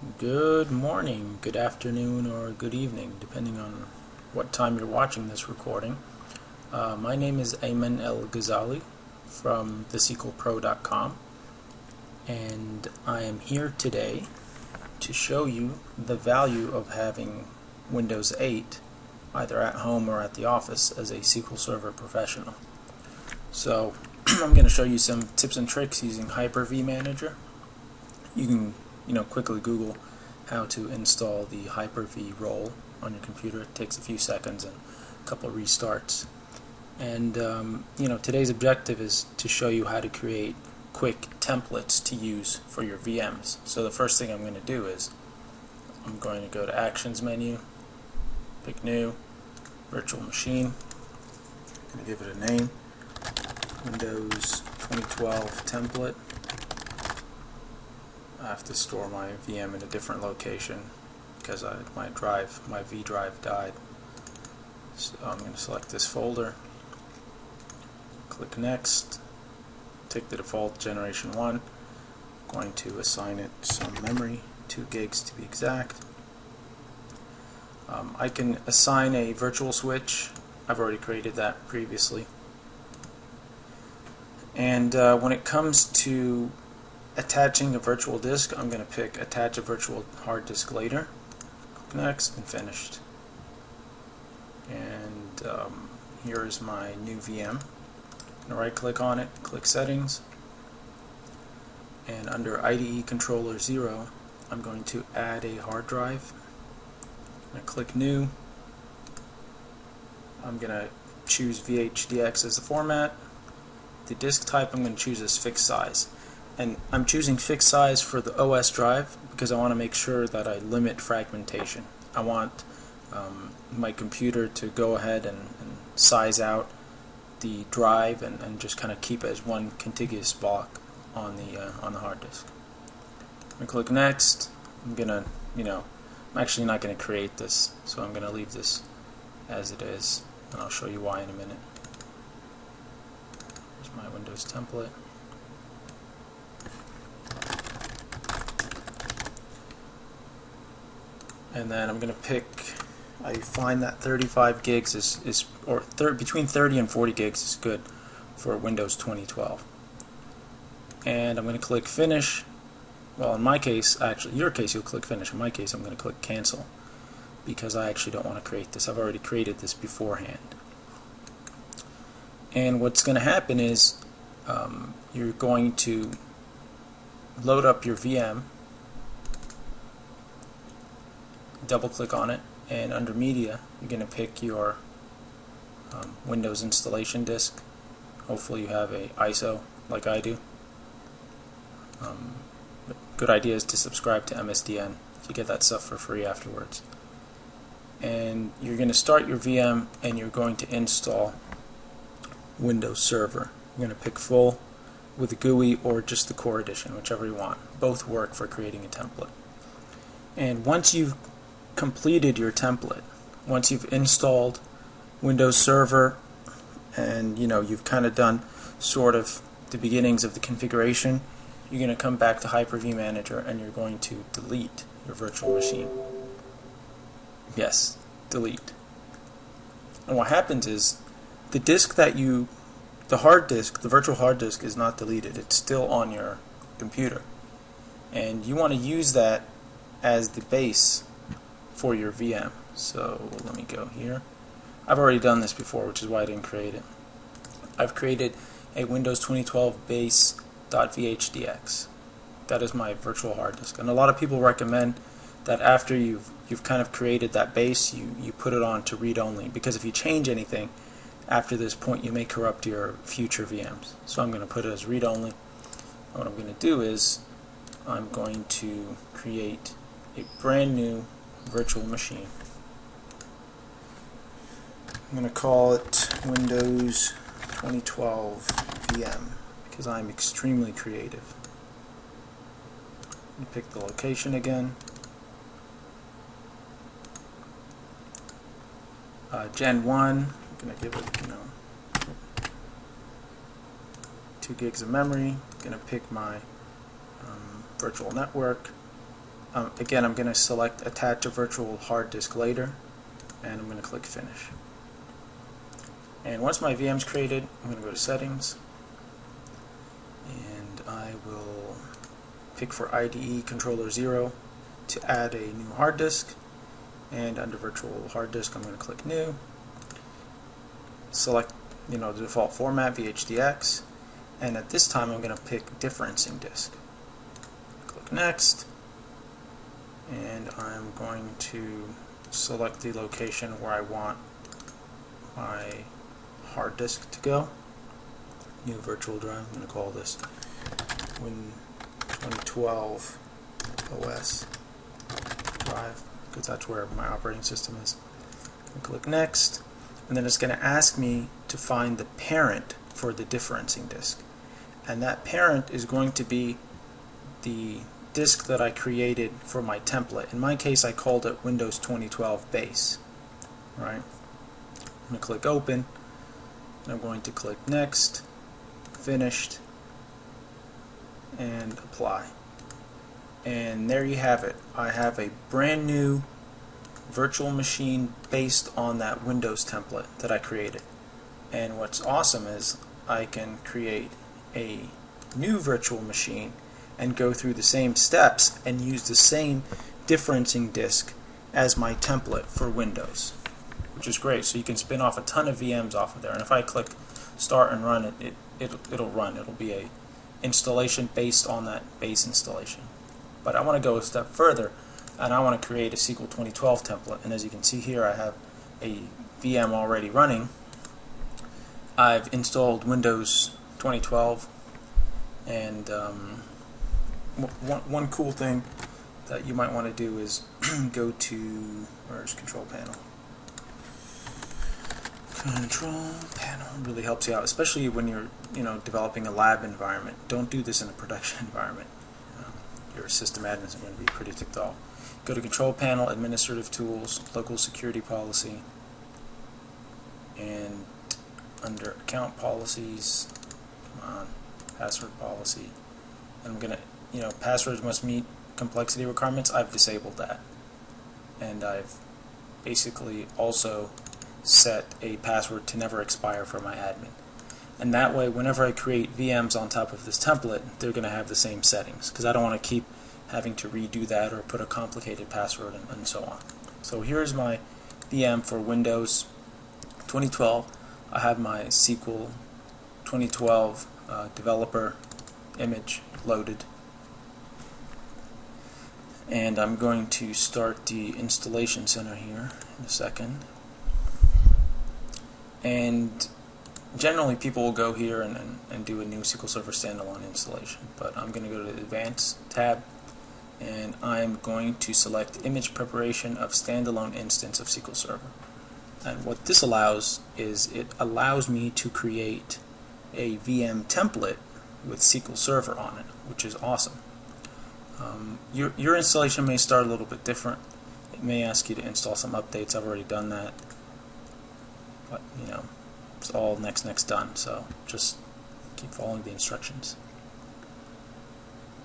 Good morning, good afternoon, or good evening, depending on what time you're watching this recording. My name is Ayman El-Ghazali from thesqlpro.com, and I am here today to show you the value of having Windows 8 either at home or at the office as a SQL Server professional. So I'm going to show you some tips and tricks using HyperV Manager. You can quickly Google how to install the HyperV role on your computer. It takes a few seconds and a couple of restarts. And today's objective is to show you how to create quick templates to use for your VMs. So the first thing I'm going to do is I'm going to go to Actions menu, pick New, Virtual Machine. I'm going to give it a name, Windows 2012 template. I have to store my VM in a different location because my V drive died. So I'm going to select this folder, click Next, take the default Generation 1, I'm going to assign it some memory, 2 gigs to be exact. I can assign a virtual switch. I've already created that previously. And when it comes to attaching a virtual disk, I'm going to pick Attach a Virtual Hard Disk Later. Click Next, and finished. And here is my new VM. I'm going to right click on it, click Settings, and under IDE Controller 0 I'm going to add a hard drive. I'm going to click New. I'm going to choose VHDX as the format. The disk type I'm going to choose as fixed size. And I'm choosing fixed size for the OS drive because I want to make sure that I limit fragmentation. I want my computer to go ahead and size out the drive and just kind of keep it as one contiguous block on the hard disk. I'm going to click Next. I'm gonna, I'm actually not going to create this, so I'm going to leave this as it is, and I'll show you why in a minute. Here's my Windows template. And then I'm going to pick, I find that 35 gigs between 30 and 40 gigs is good for Windows 2012. And I'm going to click Finish. Well, in my case, actually, your case you'll click Finish. In my case, I'm going to click Cancel because I actually don't want to create this. I've already created this beforehand. And what's going to happen is you're going to load up your VM, double click on it, and under Media you're going to pick your Windows installation disk. Hopefully you have a ISO like I do. Good idea is to subscribe to MSDN. You get that stuff for free afterwards. And you're going to start your VM and you're going to install Windows Server. You're going to pick Full with the GUI or just the Core Edition, whichever you want. Both work for creating a template. And once you've completed your template, once you've installed Windows Server and you've kind of done sort of the beginnings of the configuration, you're going to come back to HyperV Manager and you're going to delete your virtual machine. Yes, delete. And what happens is the disk the hard disk, the virtual hard disk, is not deleted. It's still on your computer. And you want to use that as the base for your VM. So let me go here. I've already done this before, which is why I didn't create it. I've created a Windows 2012 base.vhdx. That is my virtual hard disk. And a lot of people recommend that after you've kind of created that base, you put it on to read-only, because if you change anything after this point, you may corrupt your future VMs. So I'm going to put it as read-only. What I'm going to do is I'm going to create a brand new virtual machine. I'm going to call it Windows 2012 VM because I'm extremely creative. I'm going to pick the location again. Gen 1, I'm going to give it 2 gigs of memory. I'm going to pick my virtual network. again, I'm going to select attach a virtual hard disk later, and I'm going to click finish. And once my VM's created, I'm going to go to settings, and I will pick for IDE controller 0 to add a new hard disk, and under virtual hard disk I'm going to click new, select the default format VHDX, and at this time I'm going to pick differencing disk. Click next, and I'm going to select the location where I want my hard disk to go. New virtual drive, I'm going to call this Win 2012 OS drive, because that's where my operating system is. Click next, and then it's going to ask me to find the parent for the differencing disk, and that parent is going to be the disk that I created for my template. In my case, I called it Windows 2012 base. Right? I'm going to click open, and I'm going to click next, finished, and apply. And there you have it. I have a brand new virtual machine based on that Windows template that I created. And what's awesome is I can create a new virtual machine and go through the same steps and use the same differencing disk as my template for Windows, which is great. So you can spin off a ton of VMs off of there. And if I click start and run it, it'll run. It'll be a installation based on that base installation. But I want to go a step further, and I want to create a SQL 2012 template. And as you can see here, I have a VM already running. I've installed Windows 2012, and one cool thing that you might want to do is go to, where's Control Panel? Control Panel really helps you out, especially when you're developing a lab environment. Don't do this in a production environment. Your system admins are going to be pretty ticked off. Go to Control Panel, Administrative Tools, Local Security Policy, and under Account Policies, come on, Password Policy. And I'm going to, passwords must meet complexity requirements. I've disabled that. And I've basically also set a password to never expire for my admin. And that way, whenever I create VMs on top of this template, they're going to have the same settings, because I don't want to keep having to redo that or put a complicated password and so on. So here's my VM for Windows 2012. I have my SQL 2012 developer image loaded, and I'm going to start the installation center here in a second. And generally people will go here and do a new SQL Server standalone installation, but I'm going to go to the Advanced tab, and I'm going to select Image Preparation of Standalone Instance of SQL Server. And what this allows is it allows me to create a VM template with SQL Server on it, which is awesome. Your installation may start a little bit different. It may ask you to install some updates. I've already done that, but it's all next done, so just keep following the instructions.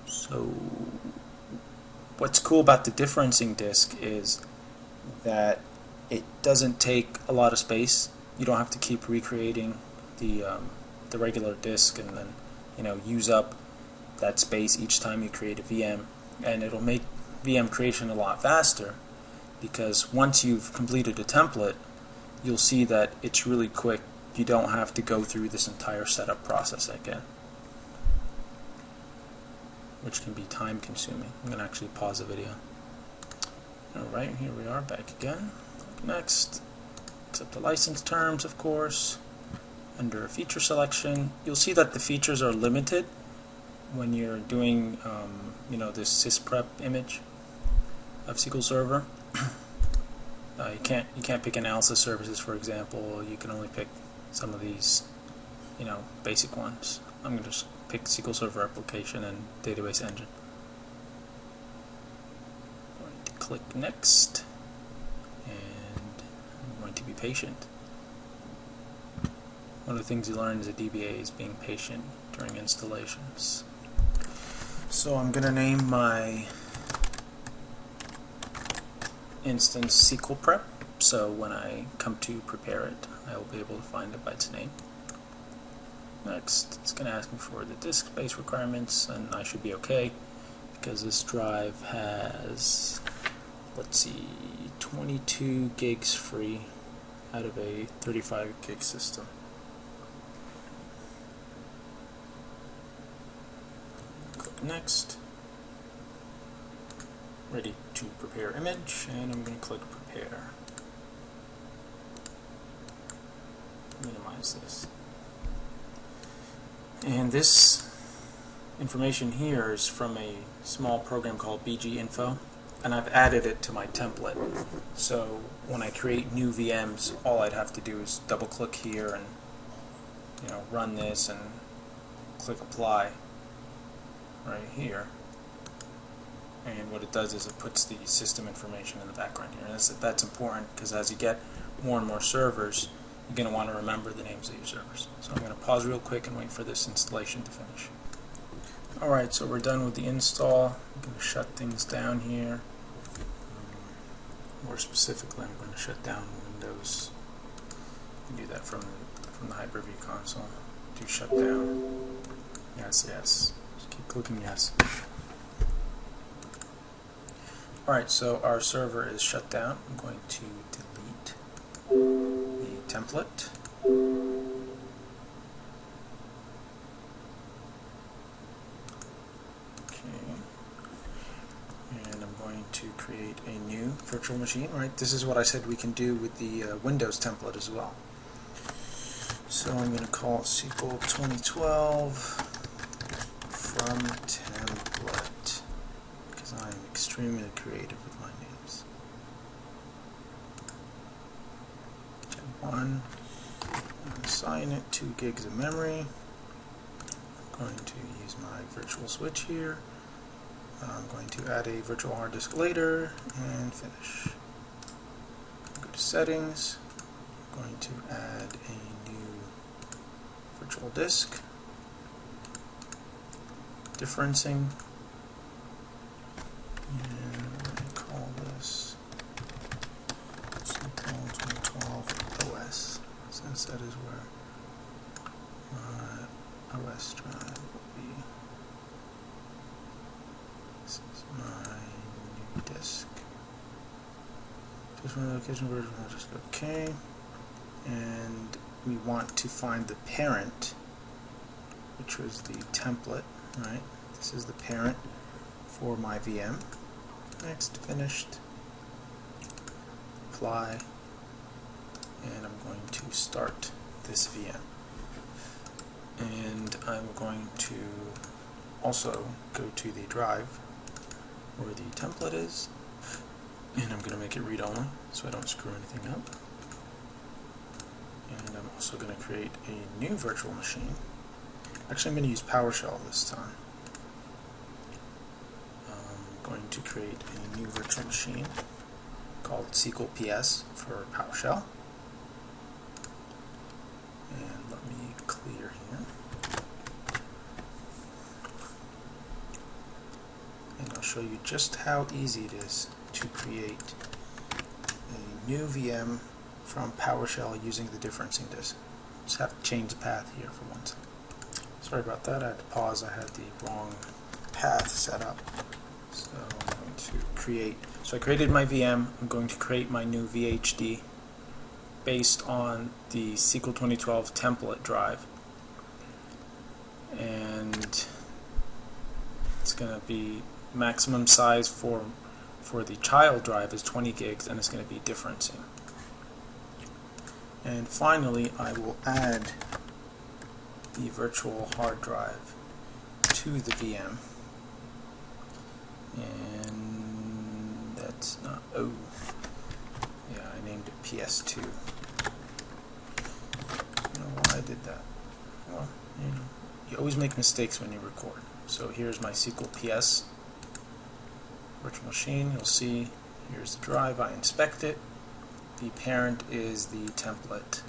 So what's cool about the differencing disk is that it doesn't take a lot of space. You don't have to keep recreating the regular disk and then use up that space each time you create a VM, and it'll make VM creation a lot faster, because once you've completed a template, you'll see that it's really quick. You don't have to go through this entire setup process again, which can be time consuming. I'm going to actually pause the video. Alright, here we are back again. Click next. Accept the license terms, of course. Under feature selection, you'll see that the features are limited when you're doing this sysprep image of SQL Server. You can't pick analysis services, for example. You can only pick some of these basic ones. I'm going to just pick SQL Server Application and Database Engine. I'm going to click Next, and I'm going to be patient. One of the things you learn as a DBA is being patient during installations. So I'm going to name my instance SQL prep, so when I come to prepare it, I will be able to find it by its name. Next, it's going to ask me for the disk space requirements, and I should be okay because this drive has, let's see, 22 gigs free out of a 35 gig system. Click next. Ready to prepare image, and I'm going to click prepare. Minimize this. And this information here is from a small program called BG-Info, and I've added it to my template. So when I create new VMs, all I'd have to do is double click here and run this and click apply right here. And what it does is it puts the system information in the background here. And that's important because as you get more and more servers, you're going to want to remember the names of your servers. So I'm going to pause real quick and wait for this installation to finish. Alright, so we're done with the install. I'm going to shut things down here. More specifically, I'm going to shut down Windows. You can do that from the HyperV console. Do shutdown. Yes, yes. Just keep clicking yes. Alright, so our server is shut down. I'm going to delete the template. Okay. And I'm going to create a new virtual machine. Right, this is what I said we can do with the Windows template as well. So I'm going to call it SQL 2012 from template, because I am extremely creative with my names. Gen 1, assign it 2 gigs of memory. I'm going to use my virtual switch here. I'm going to add a virtual hard disk later and finish. Go to settings. I'm going to add a new virtual disk. Differencing. And I'm going to call this SQL 2012 OS, since that is where my OS drive will be. This is my new disk. Just one location version, I'll just go OK. And we want to find the parent, which was the template, right? This is the parent for my VM. Next, finished. Apply. And I'm going to start this VM. And I'm going to also go to the drive where the template is, and I'm going to make it read-only so I don't screw anything up. And I'm also going to create a new virtual machine. Actually, I'm going to use PowerShell this time. I'm going to create a new virtual machine called SQL PS for PowerShell. And let me clear here. And I'll show you just how easy it is to create a new VM from PowerShell using the differencing disk. Just have to change the path here for one second. Sorry about that, I had to pause, I had the wrong path set up. So I'm going to create, so I created my VM, I'm going to create my new VHD based on the SQL 2012 template drive. And it's going to be maximum size for the child drive is 20 gigs, and it's going to be differencing. And finally, I will add the virtual hard drive to the VM. And that's not, oh, yeah, I named it PS2. I don't know why I did that. Well, you always make mistakes when you record. So here's my SQL PS virtual machine. You'll see here's the drive. I inspect it. The parent is the template,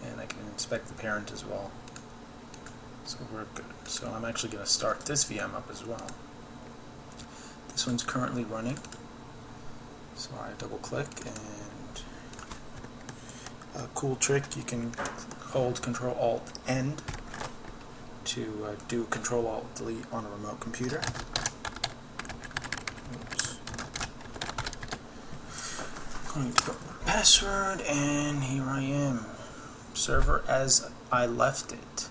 and I can inspect the parent as well. So we're good. So I'm actually going to start this VM up as well. This one's currently running, So I double click, and a cool trick, you can hold Control Alt End to do Control Alt Delete on a remote computer. Oops. I'm going to put my password, and here I am. Server as I left it.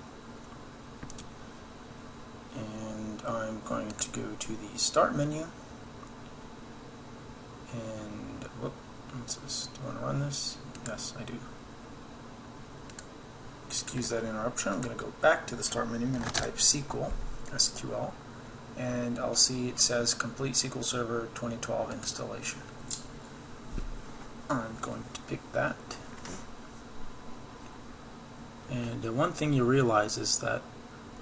And I'm going to go to the Start menu. And, whoop, what's this? Do I want to run this? Yes, I do. Excuse that interruption. I'm going to go back to the Start menu. I'm going to type SQL, and I'll see it says Complete SQL Server 2012 Installation. I'm going to pick that. And one thing you realize is that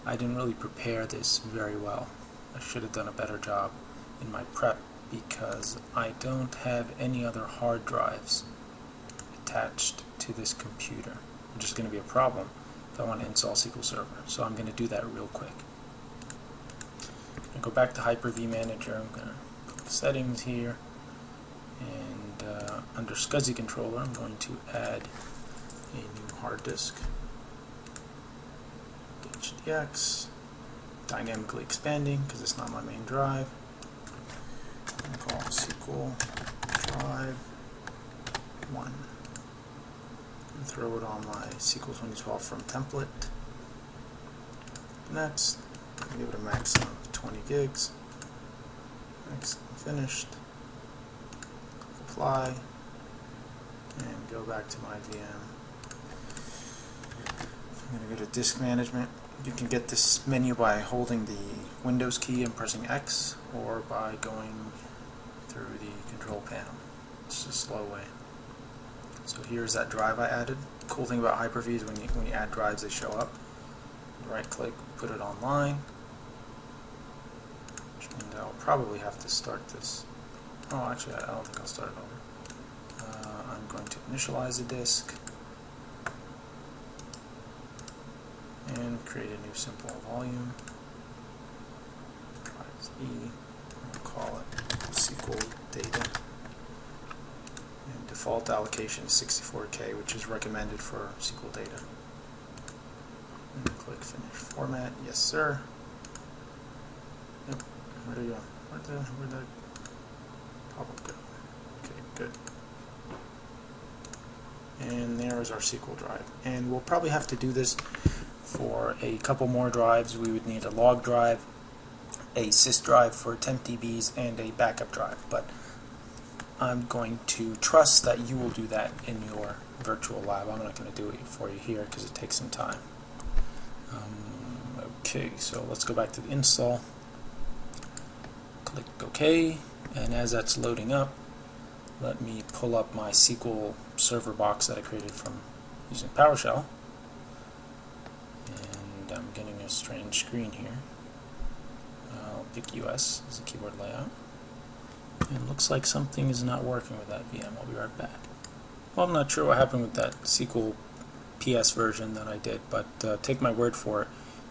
I didn't really prepare this very well. I should have done a better job in my prep because I don't have any other hard drives attached to this computer, which is going to be a problem if I want to install SQL Server. So I'm going to do that real quick. I'm going to go back to HyperV Manager. I'm going to click Settings here, and under SCSI Controller I'm going to add a new hard disk. HDX, dynamically expanding because it's not my main drive. I'm going to call SQL Drive 1. And throw it on my SQL 2012 from template. Next, give it a maximum of 20 gigs. Next, finished. Click Apply, and go back to my VM. I'm going to go to Disk Management. You can get this menu by holding the Windows key and pressing X, or by going through the control panel. It's a slow way. So here's that drive I added. The cool thing about HyperV is when you add drives, they show up. Right click, put it online, which means I'll probably have to start this. Oh, actually, I don't think I'll start it over. I'm going to initialize the disk and create a new simple volume. We'll call it SQL Data. And default allocation is 64K, which is recommended for SQL Data. And click Finish Format. Yes, sir. Yep. Where'd it go? Where'd that pop-up go? Okay, good. And there is our SQL drive. And we'll probably have to do this for a couple more drives. We would need a log drive, a sys drive for temp DBs, and a backup drive. But I'm going to trust that you will do that in your virtual lab. I'm not going to do it for you here because it takes some time. Okay, so let's go back to the install. Click OK, and as that's loading up, let me pull up my SQL Server box that I created from using PowerShell. And I'm getting a strange screen here. I'll pick US as a keyboard layout. And it looks like something is not working with that VM. I'll be right back. Well, I'm not sure what happened with that SQL PS version that I did, but take my word for it.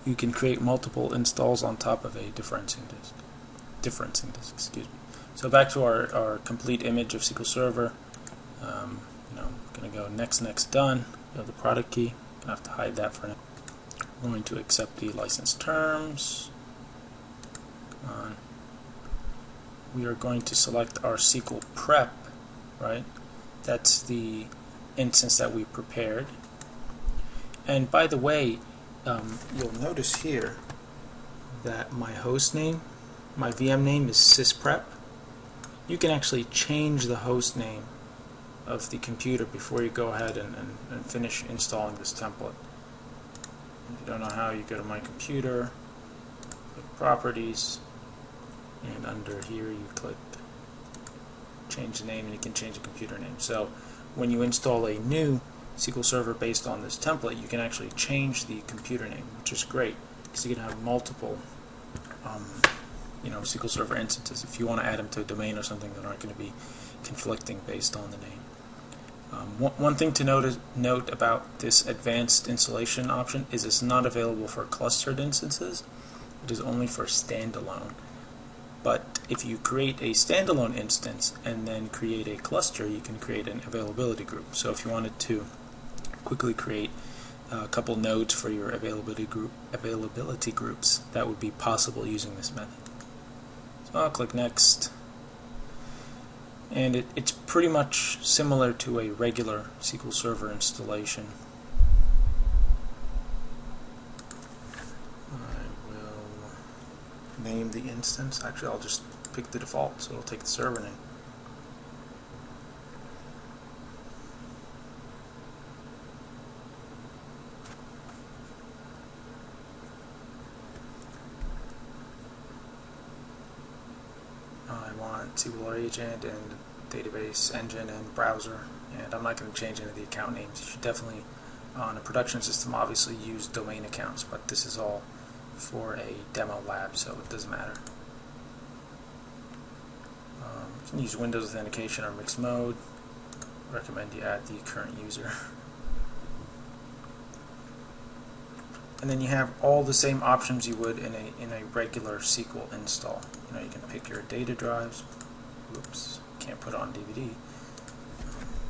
You can create multiple installs on top of a differencing disk. Excuse me. So back to our complete image of SQL Server. I'm going to go next, done. We have the product key. I'm going to have to hide that for now. I'm going to accept the license terms. Come on. We are going to select our SQL prep, right? That's the instance that we prepared. And by the way, you'll notice here that my host name, my VM name is sysprep. You can actually change the host name of the computer before you go ahead and finish installing this template. If you don't know how, you go to My Computer, click Properties, and under here you click Change the Name, and you can change the computer name. So when you install a new SQL Server based on this template, you can actually change the computer name, which is great because you can have multiple SQL Server instances. If you want to add them to a domain or something, that aren't going to be conflicting based on the name. One thing to note about this advanced installation option is it's not available for clustered instances. It is only for standalone. But if you create a standalone instance and then create a cluster, you can create an availability group. So if you wanted to quickly create a couple nodes for your availability groups, that would be possible using this method. So I'll click Next, and it's pretty much similar to a regular SQL Server installation. I will name the instance. Actually, I'll just pick the default, so it'll take the server name. I want SQL agent and database engine and browser, and I'm not going to change any of the account names. You should definitely, on a production system, obviously use domain accounts, but this is all for a demo lab, so it doesn't matter. You can use Windows authentication or mixed mode. I recommend you add the current user. And then you have all the same options you would in a regular SQL install. You can pick your data drives. Oops, can't put on DVD.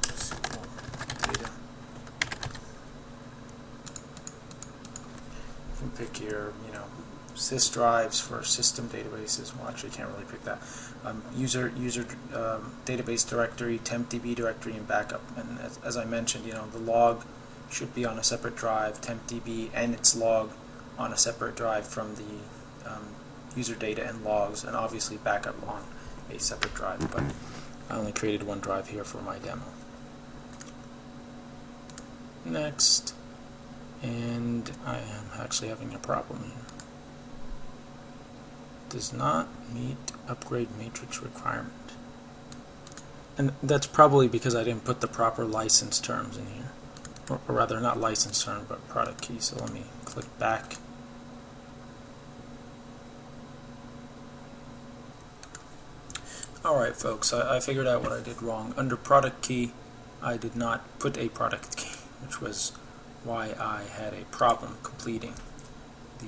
SQL data. You can pick your sys drives for system databases. Well, actually, you can't really pick that. User database directory, tempdb directory, and backup. And as I mentioned, the log should be on a separate drive, tempdb and its log on a separate drive from the user data and logs, and obviously backup on a separate drive, but I only created one drive here for my demo. Next, and I am actually having a problem here. Does not meet upgrade matrix requirement. And that's probably because I didn't put the proper license terms in here. Or rather, not license term, but product key. So let me click back. Alright folks, I figured out what I did wrong. Under product key, I did not put a product key, which was why I had a problem completing the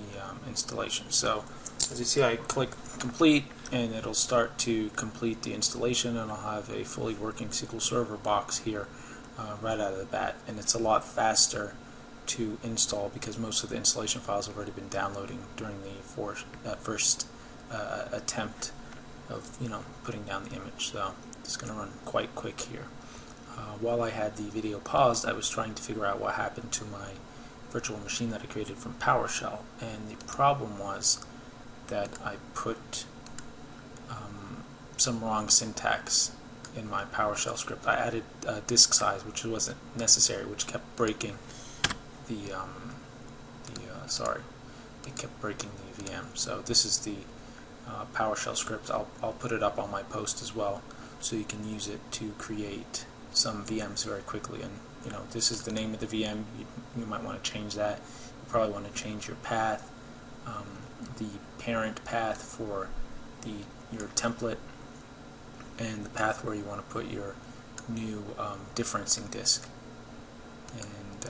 installation. So as you see, I click complete, and it'll start to complete the installation, and I'll have a fully working SQL Server box here right out of the bat. And it's a lot faster to install because most of the installation files have already been downloading during the first attempt of putting down the image. So it's going to run quite quick here. While I had the video paused, I was trying to figure out what happened to my virtual machine that I created from PowerShell, and the problem was that I put some wrong syntax in my PowerShell script. I added disk size, which wasn't necessary, which kept breaking it kept breaking the VM. So this is the PowerShell script. I'll put it up on my post as well, so you can use it to create some VMs very quickly. And this is the name of the VM. You might want to change that. You probably want to change your path, the parent path for your template, and the path where you want to put your new differencing disk. And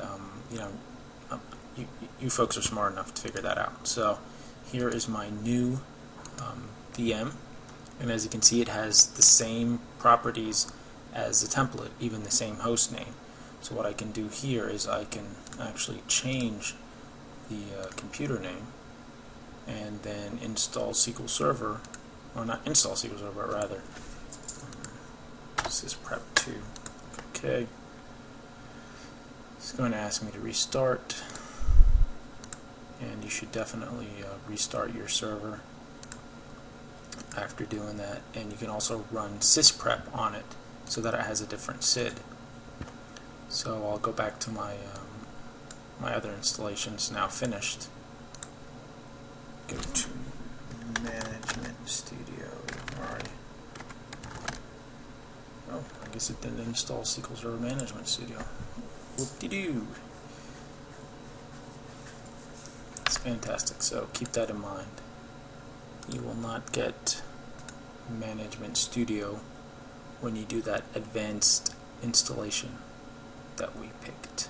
you folks are smart enough to figure that out. So here is my new VM, and as you can see, it has the same properties as the template, even the same host name. So what I can do here is I can actually change the computer name and then install SQL Server, or not install SQL Server, but rather sysprep2. Okay, it's going to ask me to restart, and you should definitely restart your server after doing that. And you can also run sysprep on it so that it has a different SID. So I'll go back to my my other installations now finished. Go to Management Studio. Alright. Oh, I guess it didn't install SQL Server Management Studio. Whoop-de-doo. It's fantastic, so keep that in mind. You will not get Management Studio when you do that advanced installation that we picked.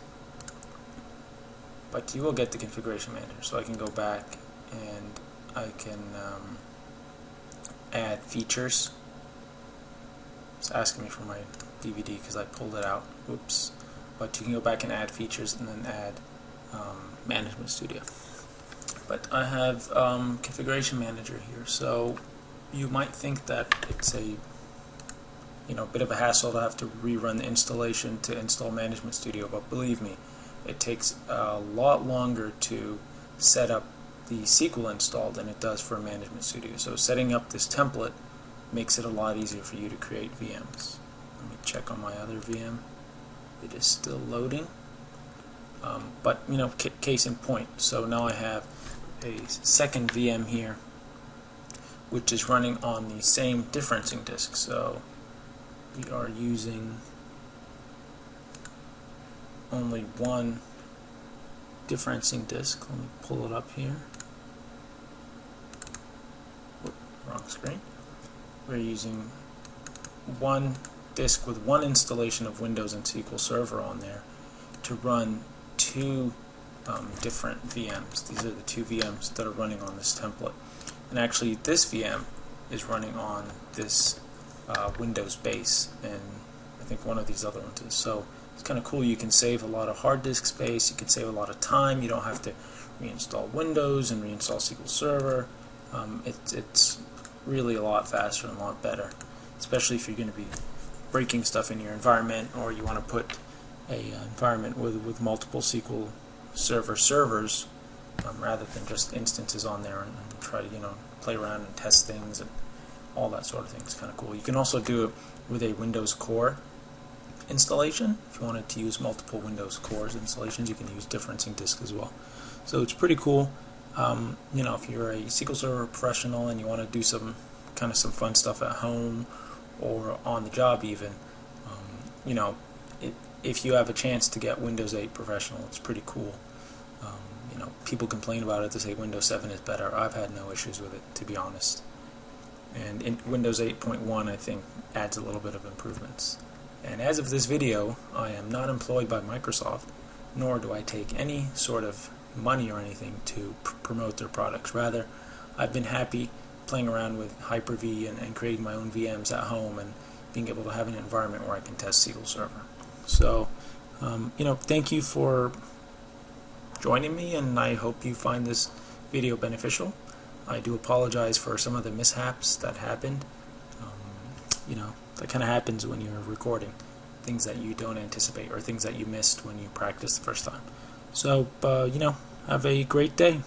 But you will get the configuration manager, so I can go back and I can add features. It's asking me for my DVD because I pulled it out. Oops. But you can go back and add features and then add Management Studio. But I have Configuration Manager here, so you might think that it's a bit of a hassle to have to rerun the installation to install Management Studio, but believe me, it takes a lot longer to set up the SQL install than it does for Management Studio. So setting up this template makes it a lot easier for you to create VMs. Let me check on my other VM. It is still loading. But case in point, so now I have a second VM here which is running on the same differencing disk. So we are using only one differencing disk. Let me pull it up here. Whoop, wrong screen. We're using one disk with one installation of Windows and SQL Server on there to run two different VMs. These are the two VMs that are running on this template. And actually this VM is running on this Windows base, and I think one of these other ones is. So it's kind of cool. You can save a lot of hard disk space, you can save a lot of time, you don't have to reinstall Windows and reinstall SQL Server. It's really a lot faster and a lot better, especially if you're going to be breaking stuff in your environment, or you want to put a environment with multiple SQL Server servers rather than just instances on there, and try to play around and test things and all that sort of thing. It's kind of cool. You can also do it with a Windows Core installation. If you wanted to use multiple Windows Cores installations, you can use differencing disk as well. So it's pretty cool. If you're a SQL Server professional and you want to do some fun stuff at home or on the job even, if you have a chance to get Windows 8 Professional, it's pretty cool. People complain about it to say Windows 7 is better. I've had no issues with it, to be honest. And in Windows 8.1, I think, adds a little bit of improvements. And as of this video, I am not employed by Microsoft, nor do I take any sort of money or anything to promote their products. Rather, I've been happy playing around with HyperV and creating my own VMs at home and being able to have an environment where I can test SQL Server. So, thank you for joining me, and I hope you find this video beneficial. I do apologize for some of the mishaps that happened. That kind of happens when you're recording, things that you don't anticipate or things that you missed when you practiced the first time. So, have a great day.